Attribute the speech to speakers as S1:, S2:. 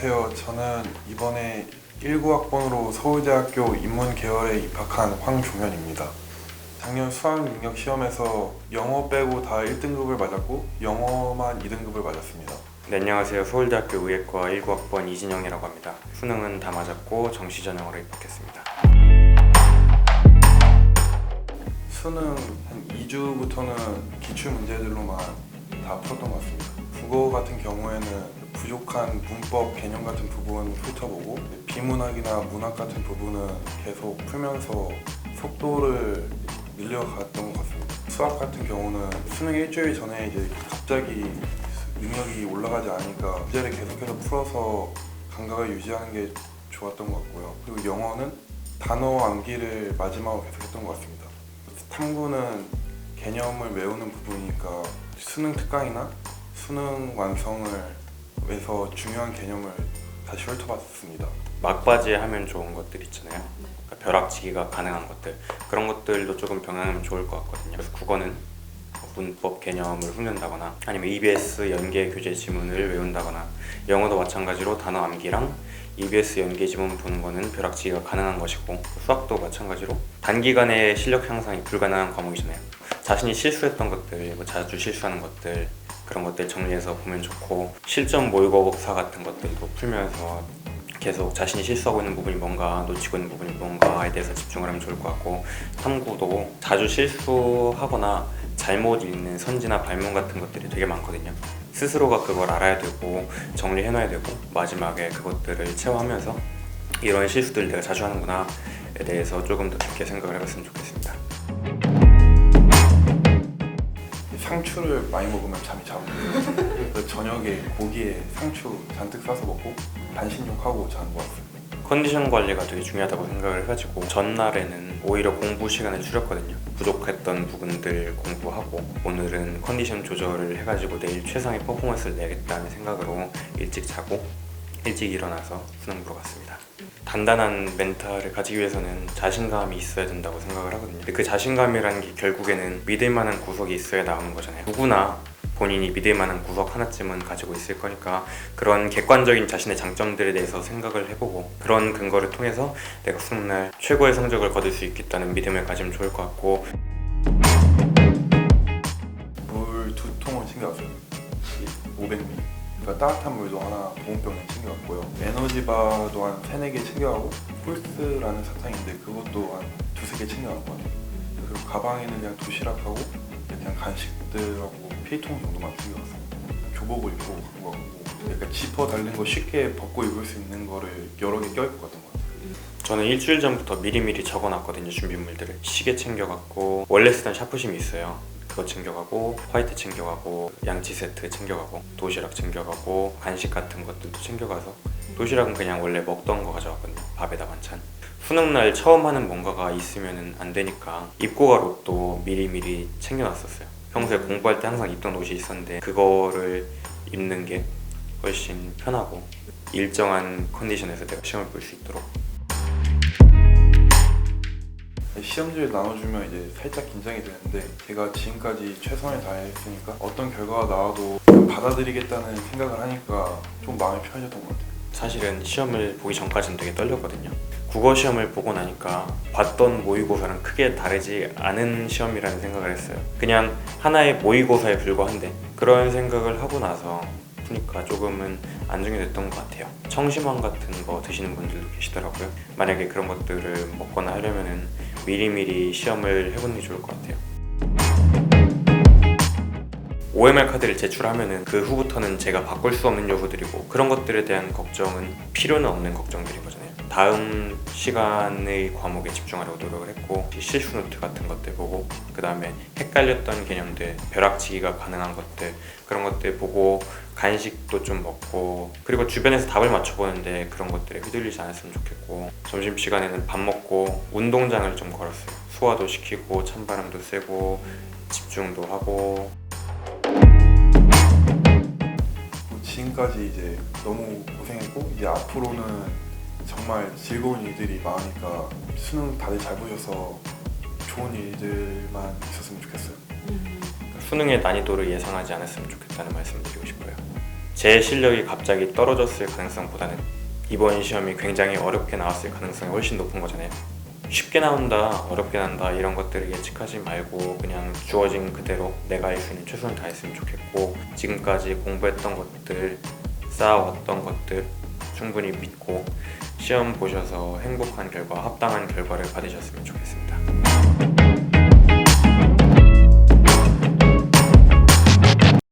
S1: 안녕하세요. 저는 이번에 19학번으로 서울대학교 인문계열에 입학한 황종현입니다. 작년 수학능력 시험에서 영어 빼고 다 1등급을 맞았고 영어만 2등급을 맞았습니다.
S2: 네, 안녕하세요. 서울대학교 의예과 19학번 이진영이라고 합니다. 수능은 다 맞았고 정시 전형으로 입학했습니다.
S1: 수능 한 2주부터는 기출 문제들로만 다 풀었던 것 같습니다. 국어 같은 경우에는 부족한 문법, 개념 같은 부분 훑어보고 비문학이나 문학 같은 부분은 계속 풀면서 속도를 늘려갔던 것 같습니다. 수학 같은 경우는 수능 일주일 전에 이제 갑자기 능력이 올라가지 않으니까 문제를 계속해서 풀어서 감각을 유지하는 게 좋았던 것 같고요. 그리고 영어는 단어 암기를 마지막으로 계속했던 것 같습니다. 탐구는 개념을 외우는 부분이니까 수능 특강이나 수능 완성을 해서 중요한 개념을 다시 훑어봤습니다.
S2: 막바지에 하면 좋은 것들 있잖아요. 그러니까 벼락치기가 가능한 것들, 그런 것들도 조금 병행하면 좋을 것 같거든요. 그래서 국어는 문법 개념을 훑는다거나 아니면 EBS 연계 교재 지문을 외운다거나, 영어도 마찬가지로 단어 암기랑 EBS 연계 지문 보는 거는 벼락치기가 가능한 것이고, 수학도 마찬가지로 단기간에 실력 향상이 불가능한 과목이잖아요. 자신이 실수했던 것들, 자주 실수하는 것들, 그런 것들 정리해서 보면 좋고, 실전 모의고사 같은 것들도 풀면서 계속 자신이 실수하고 있는 부분이 뭔가, 놓치고 있는 부분이 뭔가에 대해서 집중을 하면 좋을 것 같고, 탐구도 자주 실수하거나 잘못 읽는 선지나 발문 같은 것들이 되게 많거든요. 스스로가 그걸 알아야 되고 정리해놔야 되고, 마지막에 그것들을 체화하면서 이런 실수들 내가 자주 하는구나에 대해서 조금 더 깊게 생각을 해봤으면 좋겠습니다.
S1: 상추를 많이 먹으면 잠이 잘 오는데 저녁에 고기에 상추 잔뜩 싸서 먹고 반신욕하고 자는 것 같습니다.
S2: 컨디션 관리가 되게 중요하다고 생각을 해가지고 전날에는 오히려 공부 시간을 줄였거든요. 부족했던 부분들 공부하고, 오늘은 컨디션 조절을 해가지고 내일 최상의 퍼포먼스를 내겠다는 생각으로 일찍 자고 일찍 일어나서 수능 보러 갔습니다. 단단한 멘탈을 가지기 위해서는 자신감이 있어야 된다고 생각을 하거든요. 근데 그 자신감이라는 게 결국에는 믿을 만한 구석이 있어야 나오는 거잖아요. 누구나 본인이 믿을 만한 구석 하나쯤은 가지고 있을 거니까, 그런 객관적인 자신의 장점들에 대해서 생각을 해보고, 그런 근거를 통해서 내가 수능날 최고의 성적을 거둘 수 있겠다는 믿음을 가지면 좋을 것 같고.
S1: 물 2통을 챙겨왔어요. 500ml. 그러니까 따뜻한 물도 하나 보온병에 챙겨왔고요. 에너지바도 한 3-4개 챙겨가고, 폴스라는 사탕인데 그것도 한 2-3개 챙겨왔거든요. 그리고 가방에는 그냥 도시락하고 그냥 간식들하고 필통 정도만 챙겨왔어요. 교복을 입고 간 거고, 약간 지퍼 달린 거 쉽게 벗고 입을 수 있는 거를 여러 개 껴입고 갔던 것 같아요.
S2: 저는 일주일 전부터 미리미리 적어놨거든요. 준비물들을. 시계 챙겨갔고, 원래 쓰던 샤프심이 있어요. 그거 챙겨가고, 화이트 챙겨가고, 양치 세트 챙겨가고, 도시락 챙겨가고, 간식 같은 것들도 챙겨가서, 도시락은 그냥 원래 먹던 거 가져왔거든요. 밥에다 반찬. 수능날 처음 하는 뭔가가 있으면 안 되니까 입고 갈 옷도 미리미리 챙겨놨었어요. 평소에 공부할 때 항상 입던 옷이 있었는데 그거를 입는 게 훨씬 편하고, 일정한 컨디션에서 내가 시험을 볼 수 있도록.
S1: 시험지를 나눠주면 이제 살짝 긴장이 되는데, 제가 지금까지 최선을 다했으니까 어떤 결과가 나와도 받아들이겠다는 생각을 하니까 좀 마음이 편해졌던 것 같아요.
S2: 사실은 시험을 보기 전까지는 되게 떨렸거든요. 국어 시험을 보고 나니까 봤던 모의고사랑 크게 다르지 않은 시험이라는 생각을 했어요. 그냥 하나의 모의고사에 불과한데, 그런 생각을 하고 나서 푸니까 조금은 안정이 됐던 것 같아요. 청심환 같은 거 드시는 분들도 계시더라고요. 만약에 그런 것들을 먹거나 하려면은 미리미리 시험을 해보는 게 좋을 것 같아요. OMR 카드를 제출하면은 그 후부터는 제가 바꿀 수 없는 요소들이고, 그런 것들에 대한 걱정은 필요는 없는 걱정들인 거잖아요. 다음 시간의 과목에 집중하려고 노력을 했고, 실수 노트 같은 것들 보고, 그 다음에 헷갈렸던 개념들, 벼락치기가 가능한 것들, 그런 것들 보고 간식도 좀 먹고, 그리고 주변에서 답을 맞춰보는데 그런 것들에 휘둘리지 않았으면 좋겠고, 점심시간에는 밥 먹고 운동장을 좀 걸었어요. 소화도 시키고 찬바람도 쐬고 집중도 하고.
S1: 지금까지 이제 너무 고생했고, 이제 앞으로는 정말 즐거운 일들이 많으니까 수능 다들 잘 보셔서 좋은 일들만 있었으면 좋겠어요.
S2: 수능의 난이도를 예상하지 않았으면 좋겠다는 말씀을 드리고 싶어요. 제 실력이 갑자기 떨어졌을 가능성보다는 이번 시험이 굉장히 어렵게 나왔을 가능성이 훨씬 높은 거잖아요. 쉽게 나온다, 어렵게 난다 이런 것들을 예측하지 말고 그냥 주어진 그대로 내가 할 수 있는 최선을 다했으면 좋겠고, 지금까지 공부했던 것들, 쌓아왔던 것들 충분히 믿고 시험 보셔서 행복한 결과, 합당한 결과를 받으셨으면 좋겠습니다.